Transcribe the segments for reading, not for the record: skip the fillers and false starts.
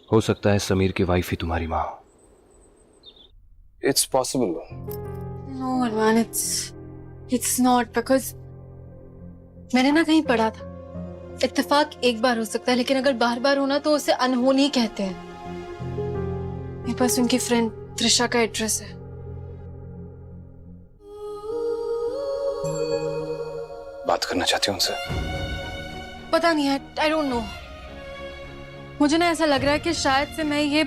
हो सकता है समीर की वाइफ ही तुम्हारी माँ हो। It's possible. No Arman, it's not, because मैंने ना कहीं पढ़ा था इत्तेफाक एक बार हो सकता है, लेकिन अगर बार बार होना तो उसे अनहोनी कहते हैं। मेरे पास उनकी फ्रेंड त्रिशा का एड्रेस है। बात करना चाहती हूँ उनसे। पता नहीं है, आई डोंट नो। मुझे ना ऐसा लग रहा है कि शायद से मैं ये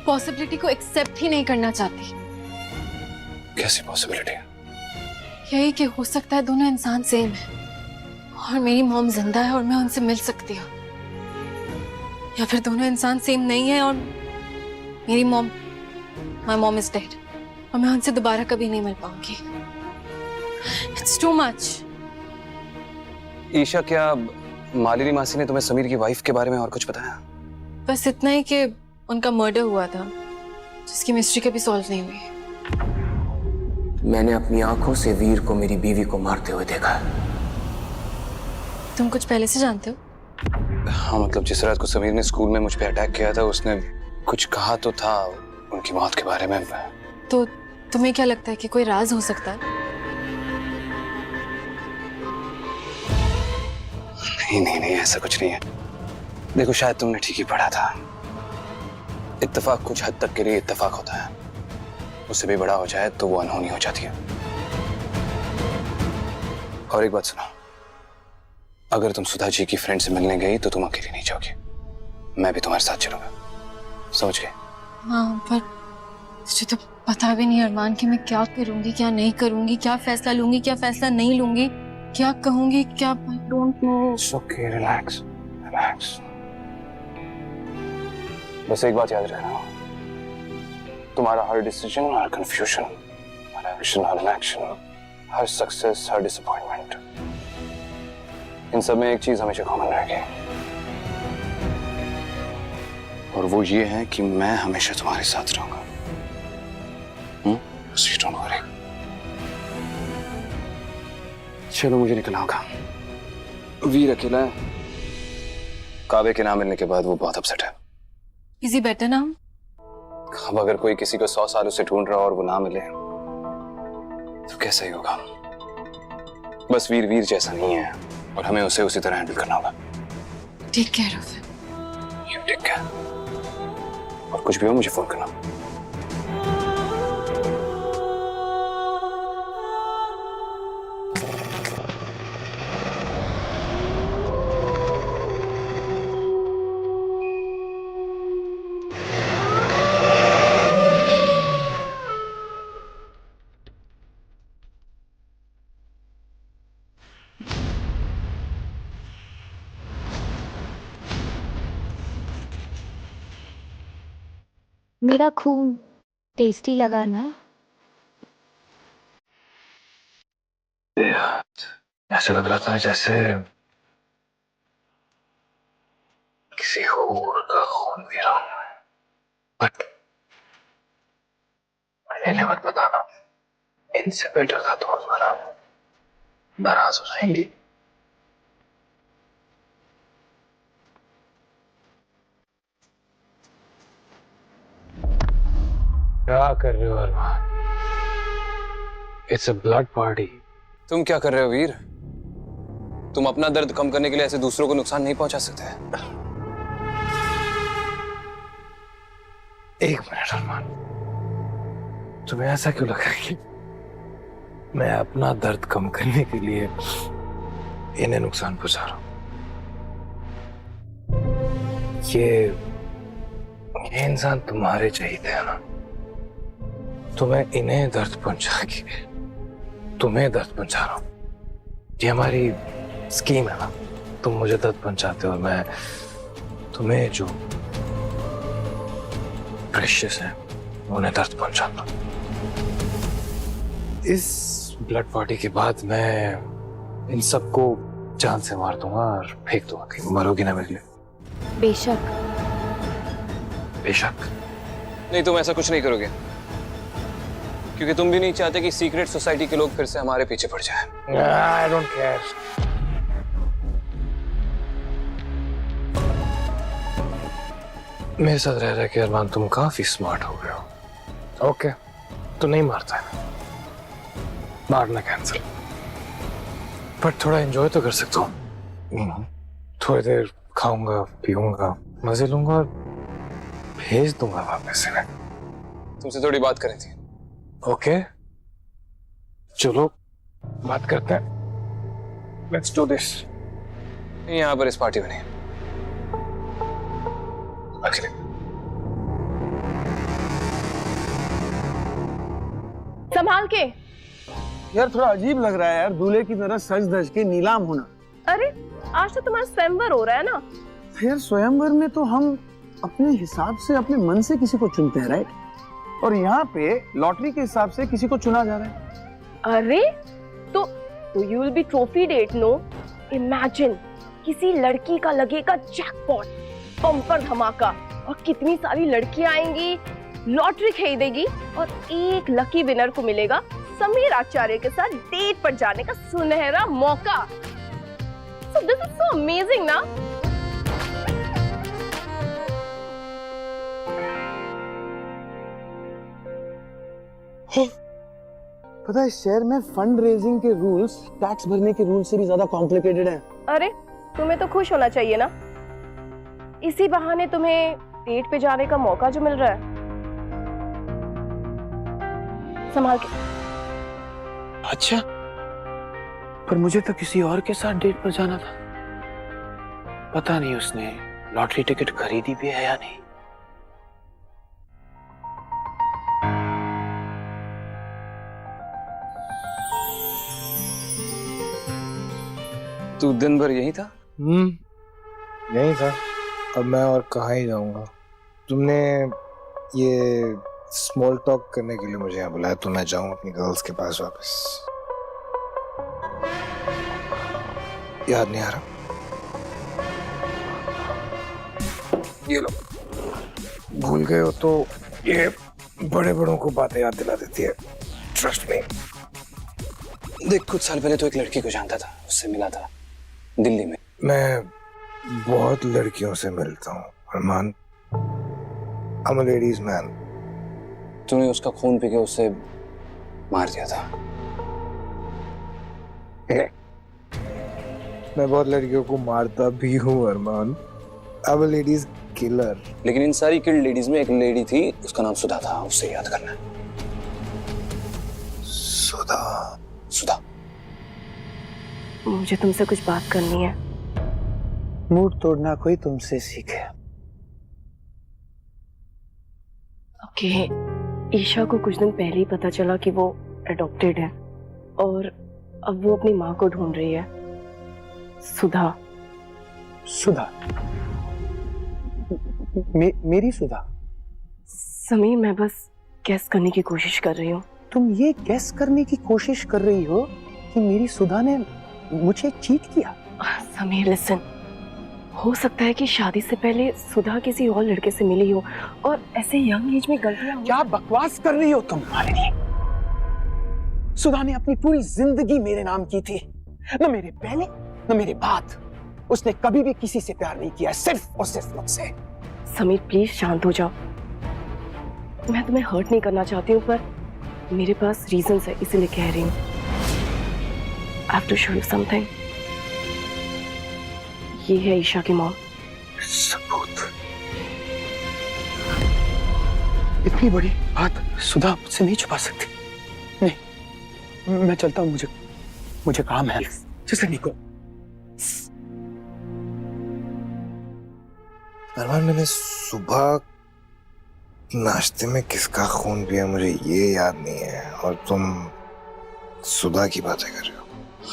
पॉसिबिलिटी को एक्सेप्ट ही नहीं करना चाहती। कैसी पॉसिबिलिटी है? यही कि हो सकता है दोनों इंसान सेम है और मेरी मॉम जिंदा है और मैं उनसे मिल सकती हूँ, या फिर दोनों इंसान सेम नहीं है और मेरी mom, my mom is dead और मैं उनसे दोबारा कभी नहीं मिल पाऊंगी। It's too much. ईशा, क्या मालिनी मासी ने तुम्हें समीर की वाइफ के बारे में और कुछ बताया? बस इतना ही कि उनका मर्डर हुआ था, जिसकी मिस्ट्री कभी सॉल्व नहीं हुई। मैंने अपनी आंखों से वीर को मेरी बीवी को मारते हुए देखा है। तुम कुछ पहले से जानते हो? हाँ, मतलब जिस रात को समीर ने स्कूल में मुझ पे अटैक किया था, उसने कुछ कहा तो था उनकी मौत के बारे में। तो तुम्हें क्या लगता है कि कोई राज हो सकता है? नहीं, ऐसा कुछ नहीं है। देखो, शायद तुमने ठीक ही पढ़ा था। इत्तेफाक कुछ हद तक के लिए इत्तेफाक होता है, उससे भी बड़ा हो जाए तो वो अनहोनी हो जाती है। और एक बात सुनो, अगर तुम सुधा जी की फ्रेंड से मिलने गई तो तुम अकेली नहीं जाओगी, मैं भी तुम्हारे साथ चलूंगा। समझ गए? हाँ, पर मुझे तो पता भी नहीं अरमान कि मैं क्या करूंगी, क्या नहीं करूंगी, क्या फैसला लूंगी, क्या फैसला नहीं लूंगी, क्या कहूंगी, क्या। I don't know. Okay, relax. बस एक बात याद रखना, तुम्हारा हर डिसीजन, हर कंफ्यूजन, हर एक्शन, हर इनएक्शन, हर सक्सेस, हर डिसअपॉइंटमेंट, इन सब में एक चीज हमेशा कॉमन रहेगी, और वो ये है कि मैं हमेशा तुम्हारे साथ रहूंगा। So you don't worry. चलो, मुझे निकलना होगा। वीर अकेला है। काबे के ना मिलने के बाद वो बहुत अपसेट है। Is he better now? अब अगर कोई किसी को 100 सालों से ढूंढ रहा और वो ना मिले तो कैसा ही होगा। बस वीर जैसा नहीं है और हमें उसे उसी तरह हैंडल करना होगा। Take care of him. You take care. और कुछ भी हो मुझे फोन करना। मेरा खून टेस्टी लगा ना? ऐसा लग रहा था जैसे किसी हूर का खून पी रहा हूं। बट इन्हें मत बताना, इनसे बेटर था तो हमारा नाराज हो जाएंगी। क्या कर रहे हो Arman? It's a blood party. तुम क्या कर रहे हो वीर? तुम अपना दर्द कम करने के लिए ऐसे दूसरों को नुकसान नहीं पहुंचा सकते। एक मिनट अरमान, तुम्हें ऐसा क्यों लगा कि मैं अपना दर्द कम करने के लिए इन्हें नुकसान पहुंचा रहा हूं? ये इंसान तुम्हारे चाहिए थे ना, तो मैं इन्हें दर्द पहुंचा के तुम्हें दर्द पहुंचा रहा हूं। ये हमारी स्कीम है ना, तुम मुझे दर्द पहुंचाते हो और मैं तुम्हें जो प्रेशियस है उन्हें दर्द पहुंचाता। इस ब्लड पार्टी के बाद मैं इन सबको जान से मार दूंगा और फेंक दूंगा कहीं, मरोगी ना मेरे लिए। बेशक। बेशक नहीं, तुम ऐसा कुछ नहीं करोगे, क्योंकि तुम भी नहीं चाहते कि सीक्रेट सोसाइटी के लोग फिर से हमारे पीछे पड़ जाएं। I don't care. मेरे साथ रह रहे कि अरमान तुम काफी स्मार्ट हो गए हो। ओके, तो नहीं मारता है, मारना कैंसिल, पर थोड़ा एंजॉय तो कर सकता हूँ। थोड़ी देर खाऊंगा, पीऊंगा, मजे लूंगा और भेज दूंगा वापस इन्हें। तुमसे थोड़ी बात करी थी। ओके, चलो बात करते हैं। Let's do this. यहाँ पर इस पार्टी में नहीं। अखिल, संभाल के। यार थोड़ा अजीब लग रहा है यार, दूल्हे की तरह सज धज के नीलाम होना। अरे आज तो तुम्हारा स्वयंवर हो रहा है ना। यार स्वयंवर में तो हम अपने हिसाब से, अपने मन से किसी को चुनते हैं, राइट? और यहाँ पे लॉटरी के हिसाब से किसी को चुना जा रहा है। अरे तो you will be trophy date, no? Imagine किसी लड़की का लगेगा जैकपॉट, बम्पर धमाका, और कितनी सारी लड़कियां आएंगी, लॉटरी खरीदेगी और एक लकी विनर को मिलेगा समीर आचार्य के साथ डेट पर जाने का सुनहरा मौका। So this is so amazing ना? पता है शहर में फंड रेजिंग के रूल्स टैक्स भरने के रूल से भी ज्यादा कॉम्प्लिकेटेड है। अरे तुम्हें तो खुश होना चाहिए ना, इसी बहाने तुम्हें डेट पे जाने का मौका जो मिल रहा है। संभाल के। अच्छा, पर मुझे तो किसी और के साथ डेट पर जाना था। पता नहीं उसने लॉटरी टिकट खरीदी भी है या नहीं। तू दिन भर यही था? यही था, अब मैं और कहाँ ही जाऊंगा। तुमने ये स्मॉल टॉक करने के लिए मुझे यहाँ बुलाया, तो मैं जाऊं अपनी गर्ल्स के पास वापस। याद नहीं आ रहा? ये लो, भूल गए हो तो ये बड़े बड़ों को बातें याद दिला देती है, ट्रस्ट मी। देख, कुछ साल पहले तो एक लड़की को जानता था, उससे मिला था दिल्ली में। मैं बहुत लड़कियों से मिलता हूँ अरमान, I'm a ladies man। तूने उसका खून पी के उसे मार दिया था। मैं बहुत लड़कियों को मारता भी हूँ अरमान, I'm a ladies killer। लेकिन इन सारी किल्ड लेडीज में एक लेडी थी, उसका नाम सुधा था, उससे याद करना है। सुधा? सुधा, मुझे तुमसे कुछ बात करनी है। मूड तोड़ना कोई तुमसे सीखे। ओके, ईशा को कुछ दिन पहले ही पता चला कि वो अडॉप्टेड है और अब वो अपनी माँ को ढूंढ रही है, सुधा। सुधा? मेरी सुधा? समीर, मैं बस गेस करने की कोशिश कर रही हूँ। तुम ये गेस करने की कोशिश कर रही हो कि मेरी सुधा ने मुझे चीट किया? समीर लिसन, हो सकता है कि शादी से पहले सुधा किसी और लड़के से मिली हो और ऐसे यंग एज में गलतियां हो। क्या बकवास कर रही हो तुम? सुधा ने अपनी पूरी जिंदगी मेरे नाम की थी, न मेरे पहले न मेरे बाद। उसने कभी भी किसी से प्यार नहीं किया, सिर्फ और सिर्फ मुझसे। समीर प्लीज शांत हो जाओ, मैं तुम्हें हर्ट नहीं करना चाहती हूँ, पर मेरे पास रीजंस है, इसीलिए कह रही हूँ। I have to show you something। ये है ईशा की मॉम। सबूत? इतनी बड़ी बात सुधा मुझसे नहीं छुपा सकती। नहीं, मैं चलता हूँ, मुझे काम है। जैसे निको। अरमान, मैंने सुबह नाश्ते में किसका खून पिया मुझे ये याद नहीं है, और तुम सुधा की बातें कर रहे हो।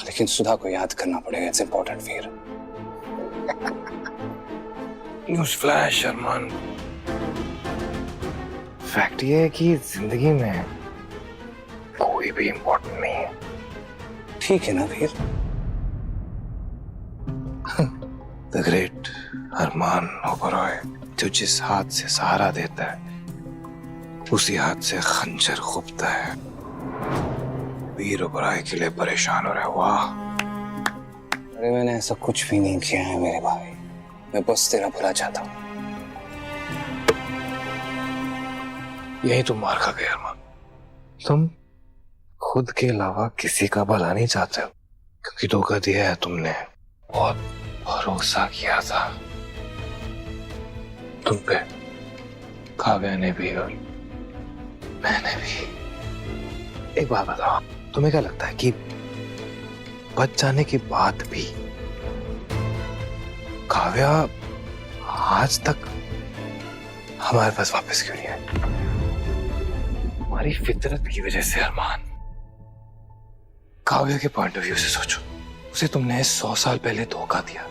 लेकिन सुधा को याद करना पड़ेगा, इट्स इम्पोर्टेंट फिर। न्यूज़ फ्लैश अरमान, फैक्ट ये है कि जिंदगी में कोई भी इम्पोर्टेंट नहीं है। ठीक है ना फिर? द ग्रेट अरमान ओबरॉय, जो जिस हाथ से सहारा देता है उसी हाथ से खंजर खुपता है। वीर ओबरॉय के लिए परेशान हो रहा है। वाह। अरे मैंने ऐसा कुछ भी नहीं किया है मेरे भाई, मैं बस तेरा भला चाहता हूँ। यही तुम मार खा गए अरमान। तुम खुद के अलावा किसी का भला नहीं चाहते हो, क्योंकि धोखा दिया है तुमने, बहुत भरोसा किया था तुम पे, काव्या ने भी और मैंने भी। एक बात बताओ, तुम्हें क्या लगता है कि बच जाने के बाद भी काव्या आज तक हमारे पास वापस क्यों नहीं आई? हमारी फितरत की वजह से अरमान। काव्या के पॉइंट ऑफ व्यू से सोचो, उसे तुमने 100 साल पहले धोखा दिया,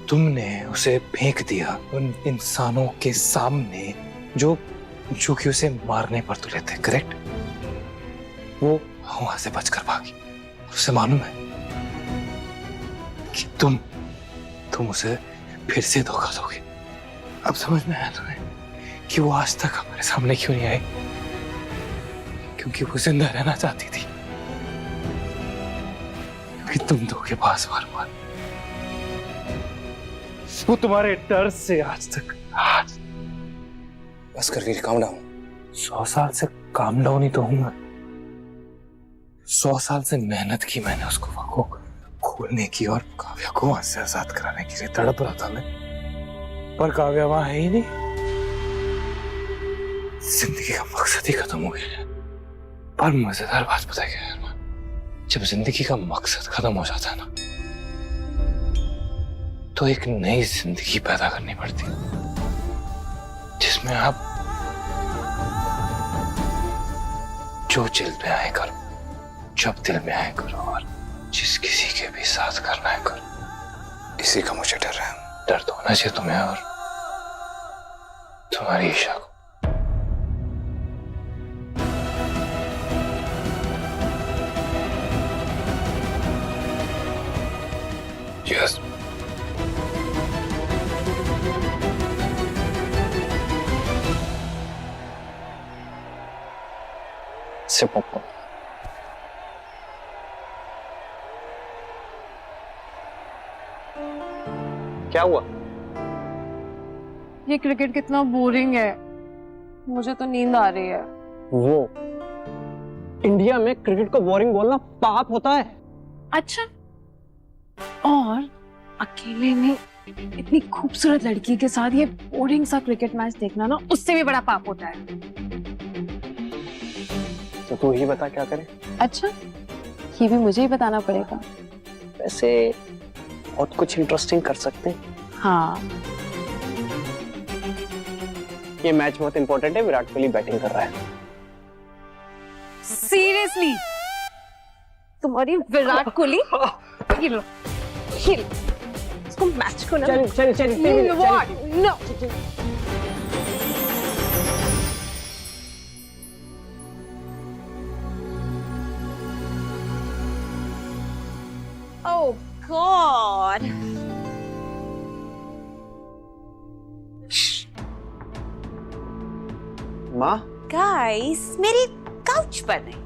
तुमने उसे फेंक दिया उन इंसानों के सामने जो कि उसे मारने पर तुले थे, करेक्ट? वो वहां से बचकर भागी। उसे मालूम है कि तुम उसे फिर से धोखा दोगे। अब समझ में आया तुम्हें कि वो आज तक हमारे सामने क्यों नहीं आई? क्योंकि वो जिंदा रहना चाहती थी, क्योंकि तुम धोखेबाज बार वो तुम्हारे डर से आज बस कर वीर, काम डाउन। 100 साल से काम डाउन ही तो हूं मैं। 100 साल से मेहनत की मैंने उसको वहां को खोलने की और काव्या को वहां से आजाद कराने के लिए तड़प रहा था मैं, पर काव्या वहां है ही नहीं। जिंदगी का मकसद ही खत्म हो गया। पर मजेदार बात पता है क्या है अरमान? जब जिंदगी का मकसद खत्म हो जाता है ना, तो एक नई जिंदगी पैदा करनी पड़ती है, जिसमें आप जो दिल में आए करो, जब दिल में आए करो, और जिस किसी के भी साथ करना है करो। इसी का मुझे डर है। डर तो होना चाहिए तुम्हें और तुम्हारी ईशा को। Yes. Sip popcorn. क्या हुआ? ये क्रिकेट कितना बोरिंग है, मुझे तो नींद आ रही है। वो इंडिया में क्रिकेट को बोरिंग बोलना पाप होता है। अच्छा, और अकेले में इतनी खूबसूरत लड़की के साथ ये बोरिंग सा क्रिकेट मैच देखना ना, उससे भी बड़ा पाप होता है। तो तू ही बता क्या करें। अच्छा, ये भी मुझे ही बताना पड़ेगा। वैसे और कुछ इंटरेस्टिंग कर सकते हैं। हाँ, ये मैच बहुत इंपॉर्टेंट है, विराट कोहली बैटिंग कर रहा है। सीरियसली? तुम्हारी विराट कोहली? ये लो, इसको मैच को ना। चल What? No. Oh God. माँ, गाइस, मेरी काउच पर नहीं।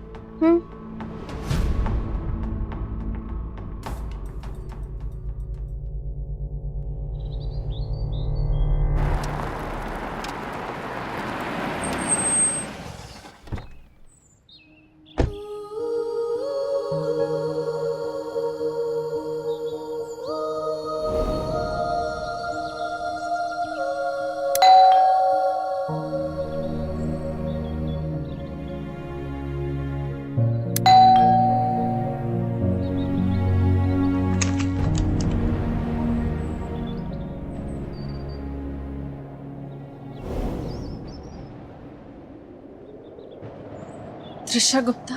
त्रिशा गुप्ता?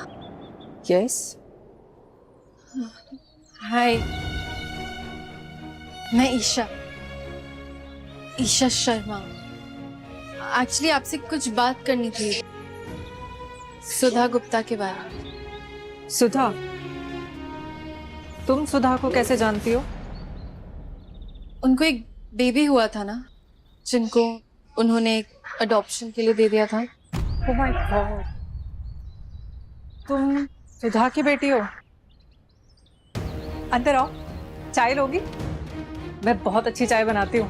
यस। हाय, मैं ईशा शर्मा। एक्चुअली आपसे कुछ बात करनी थी, सुधा गुप्ता के बारे में। सुधा? तुम सुधा को कैसे जानती हो? उनको एक बेबी हुआ था ना, जिनको उन्होंने अडॉप्शन के लिए दे दिया था। ओह माय गॉड, तुम सुधा की बेटी हो? अंदर आओ, चाय लोगी? मैं बहुत अच्छी चाय बनाती हूँ।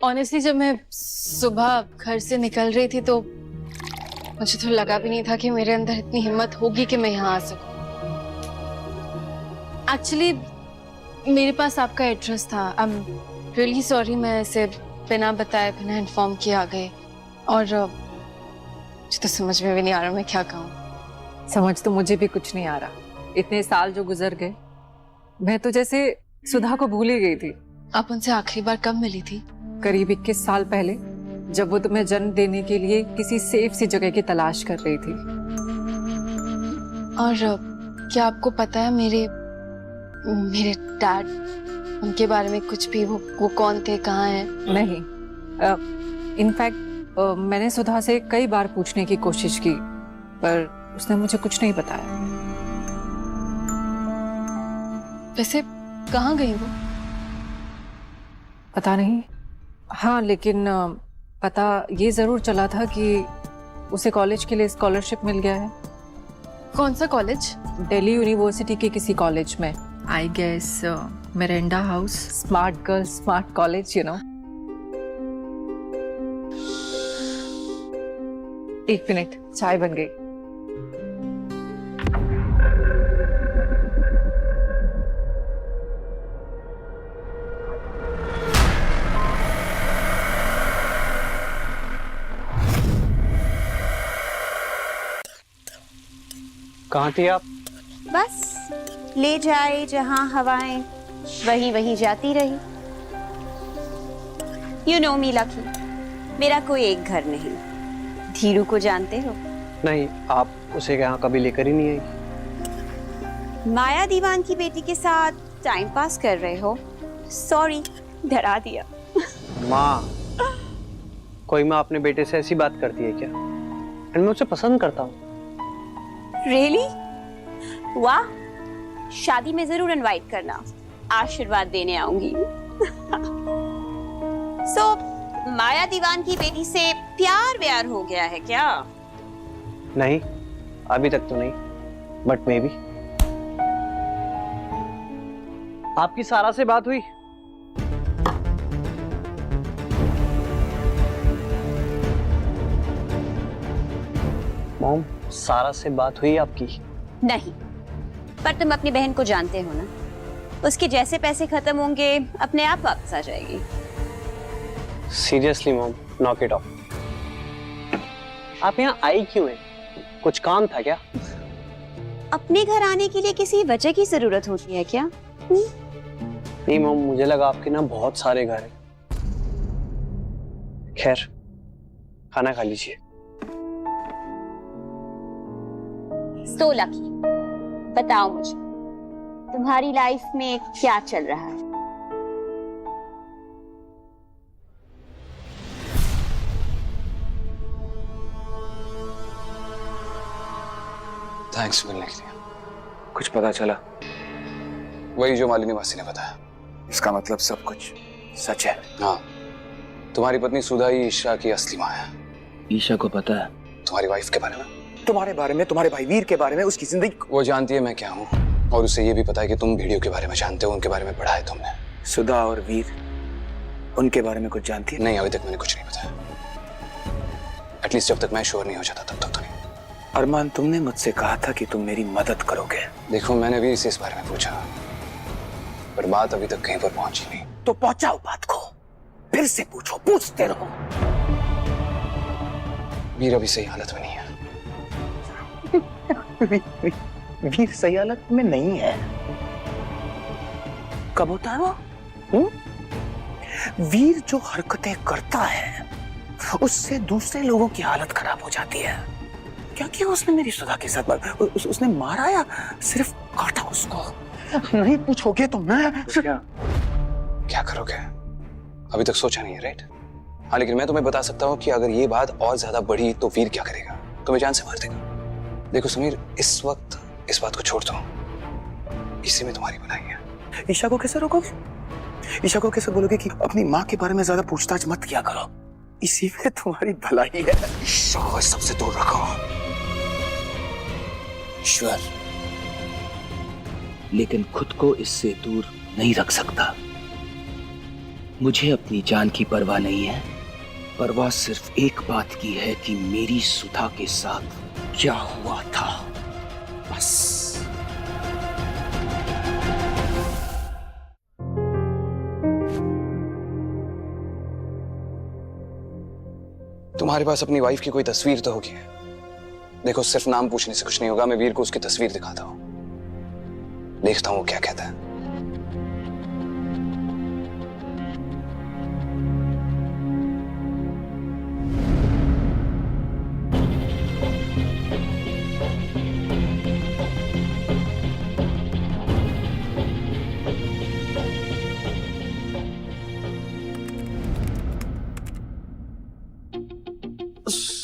ऑनेस्टली जब मैं सुबह घर से निकल रही थी तो मुझे तो लगा भी नहीं था कि मेरे अंदर इतनी हिम्मत होगी कि मैं यहाँ आ सकूं। एक्चुअली मेरे पास आपका एड्रेस था। आई एम रियली सॉरी, मैं ऐसे बिना बताए बिना इन्फॉर्म किए आ गए और मुझे तो समझ में भी नहीं आ रहा मैं क्या कहूँ। समझ तो मुझे भी कुछ नहीं आ रहा। इतने साल जो गुजर गए, मैं तो जैसे सुधा को भूल ही गई थी। आप उनसे आखिरी बार कब मिली थी? करीब 21 साल पहले, जब वो तुम्हें जन्म देने के लिए किसी सेफ सी जगह की तलाश कर रही थी। और क्या आपको पता है मेरे डैड, उनके बारे में कुछ भी? वो कौन थे, कहाँ हैं? नहीं, इनफैक्ट मैंने सुधा से कई बार पूछने की कोशिश की, पर उसने मुझे कुछ नहीं बताया। वैसे कहाँ गई वो? पता नहीं। हाँ, लेकिन पता ये जरूर चला था कि उसे कॉलेज के लिए स्कॉलरशिप मिल गया है। कौन सा कॉलेज? दिल्ली यूनिवर्सिटी के किसी कॉलेज में। I guess Miranda house. Smart girl smart college, you know. एक मिनट, चाय बन गई। कहाँ थी आप? बस ले जाए जहां हवाएं, वही वही जाती रही। यू नो मी लकी, मेरा कोई एक घर नहीं। धीरू को जानते हो? नहीं, आप उसे यहाँ कभी लेकर ही नहीं आई। माया दीवान की बेटी के साथ टाइम पास कर रहे हो? सॉरी, डरा दिया। माँ, कोई माँ अपने बेटे से ऐसी बात करती है क्या? मैं उसे पसंद करता हूँ। रियली? वाह, शादी में जरूर इनवाइट करना, आशीर्वाद देने आऊंगी। सो माया दीवान की बेटी से प्यार व्यार हो गया है क्या? नहीं, अभी तक तो नहीं, बट मे बी। आपकी सारा से बात हुई? मॉम, सारा से बात हुई आपकी? नहीं, पर तुम अपनी बहन को जानते हो ना, उसके जैसे पैसे खत्म होंगे अपने आप वापस आ जाएगी। Seriously mom, knock it of. आप यहाँ आई क्यों हैं? कुछ काम था क्या? अपने घर आने के लिए किसी वजह की जरूरत होती है क्या? नहीं मॉम, मुझे लगा आपके ना बहुत सारे घर हैं। खैर, खाना खा लीजिए। सो लकी, बताओ मुझे, तुम्हारी लाइफ में क्या चल रहा है? थैंक्स मिलने के लिए। कुछ पता चला? वही जो मालिनी मासी ने बताया। इसका मतलब सब कुछ सच है? हाँ, तुम्हारी पत्नी सुधा ही ईशा की असली माँ है। ईशा को पता है तुम्हारी वाइफ के बारे में? तुम्हारे बारे में, तुम्हारे भाई वीर के बारे में, उसकी जिंदगी? वो जानती है मैं क्या हूँ, और उसे ये भी पता है कि तुम वीडियो के बारे में जानते हो, उनके बारे में पढ़ा है तुमने। सुधा और वीर, उनके बारे में कुछ जानती है? नहीं, अभी तक मैंने कुछ नहीं बताया। एटलीस्ट जब तक मैं श्योर नहीं हो जाता तब तक तो नहीं। अरमान, तुमने मुझसे कहा था कि तुम मेरी मदद करोगे। देखो, मैंने वीर से इस बारे में पूछा, पर बात अभी तक कहीं पर पहुंची नहीं। तो पहुंचाओ बात को, फिर से पूछो, पूछते रहो। वीर अभी सही हालत में नहीं है। वीर सही हालत में नहीं है? कब होता है वो? वीर जो हरकतें करता है उससे दूसरे लोगों की हालत खराब हो जाती है। क्या किया उसने मेरी सुधा के साथ? उसने मारा या सिर्फ काटा उसको? नहीं पूछोगे तो मैं क्या करोगे? अभी तक सोचा नहीं है, राइट? हाँ, लेकिन मैं तुम्हें बता सकता हूँ कि अगर ये बात और ज्यादा बढ़ी तो वीर क्या करेगा? तुम्हें जान से मार देगा। देखो समीर, इस वक्त इस बात को छोड़ दो, इसी में तुम्हारी भलाई है। ईशा को कैसे रोकोगे? ईशा को कैसे बोलोगे कि अपनी माँ के बारे में ज्यादा पूछताछ मत किया करो? इसी में तुम्हारी भलाई है। ईशा को सबसे दूर रखो। ईश्वर, लेकिन खुद को इससे दूर नहीं रख सकता। मुझे अपनी जान की परवाह नहीं है। परवाह सिर्फ एक बात की है कि मेरी सुधा के साथ क्या हुआ था, बस। तुम्हारे पास अपनी वाइफ की कोई तस्वीर तो होगी। देखो, सिर्फ नाम पूछने से कुछ नहीं होगा। मैं वीर को उसकी तस्वीर दिखाता हूं, देखता हूं वो क्या कहता है।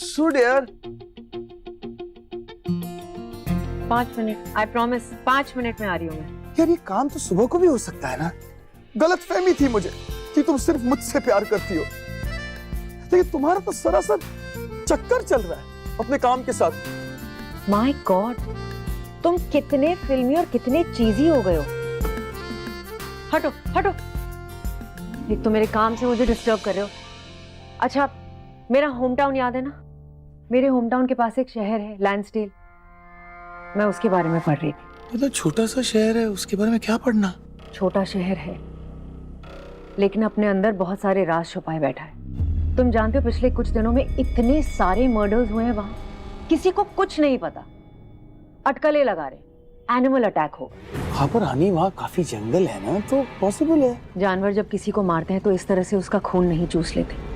सुड यार, 5 मिनट, आई प्रॉमिस 5 मिनट में आ रही हूँ मैं। यार ये काम तो सुबह को भी हो सकता है ना। गलत फहमी थी मुझे कि तुम सिर्फ मुझसे प्यार करती हो, लेकिन तुम्हारा तो सरासर चक्कर चल रहा है अपने काम के साथ। माय गॉड, तुम कितने फिल्मी और कितने चीजी हो गए हो। हटो हटो, एक तो मेरे काम से मुझे डिस्टर्ब कर रहे हो। अच्छा, मेरा होम टाउन याद है ना? मेरे होम टाउन के पास एक शहर है लैंसडेल, मैं उसके बारे में पढ़ रही थी। मतलब छोटा सा शहर है, उसके बारे में क्या पढ़ना? छोटा शहर है लेकिन अपने अंदर बहुत सारे राज छुपाए बैठा है। तुम जानते हो पिछले कुछ दिनों में इतने सारे मर्डर्स हुए हैं वहां, किसी को कुछ नहीं पता। अटकलें लगा रहे, एनिमल अटैक हो। हाँ पर रानी, वहाँ काफी जंगल है ना, तो पॉसिबल है। जानवर जब किसी को मारते हैं तो इस तरह से उसका खून नहीं चूस लेते।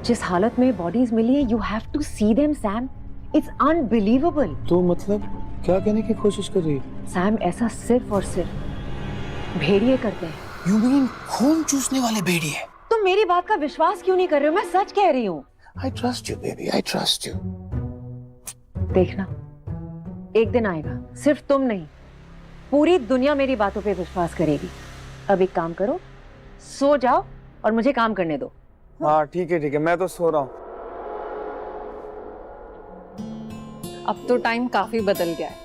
जिस हालत में बॉडीज मिली है, you have to see them Sam, it's unbelievable. तो मतलब क्या कहने की कोशिश कर रही है? सैम, ऐसा सिर्फ और सिर्फ भेड़िए करते हैं। यू मीन खून चूसने वाले भेड़िए? तुम मेरी बात का विश्वास क्यों नहीं कर रहे हो? मैं सच कह रही हूँ। I trust you baby, I trust you. देखना, एक दिन आएगा, सिर्फ तुम नहीं, पूरी दुनिया मेरी बातों पे विश्वास करेगी। अब एक काम करो, सो जाओ और मुझे काम करने दो। हाँ ठीक है, मैं तो सो रहा हूँ। अब तो टाइम काफी बदल गया है।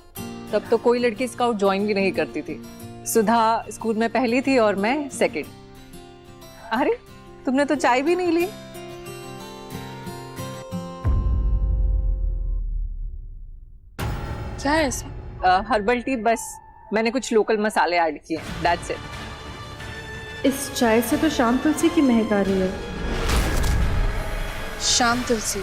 तब तो कोई लड़की स्काउट ज्वाइन भी नहीं करती थी। सुधा स्कूल में पहली थी और मैं सेकंड। अरे, तुमने तो चाय भी नहीं ली। क्या है इसमें? हर्बल टी, बस मैंने कुछ लोकल मसाले ऐड किए हैं, दैट्स इट। इस चाय से तो शाम तुलसी की महक आ रही है। शाम तुलसी?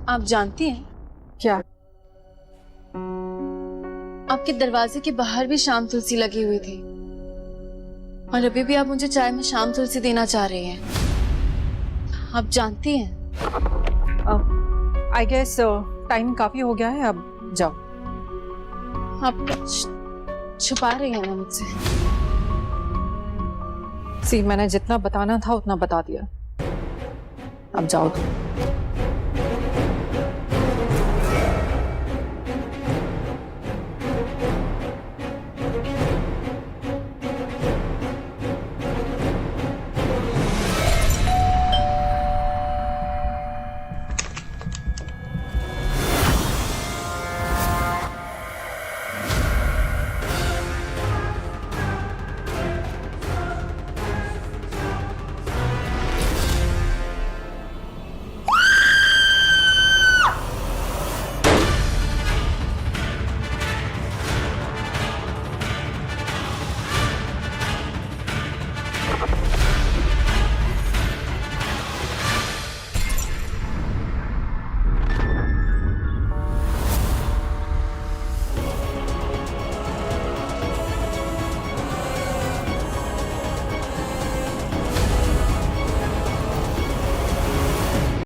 आप जानती हैं क्या? आपके दरवाजे के बाहर भी शाम तुलसी लगी हुई थी, और अभी भी आप मुझे चाय में शाम तुलसी देना चाह रही हैं। आप जानती हैं? आई गेस टाइम काफी हो गया है, अब जाओ। आप छुपा रही हैं ना मुझसे? सी, मैंने जितना बताना था उतना बता दिया, अब जाओ तुम।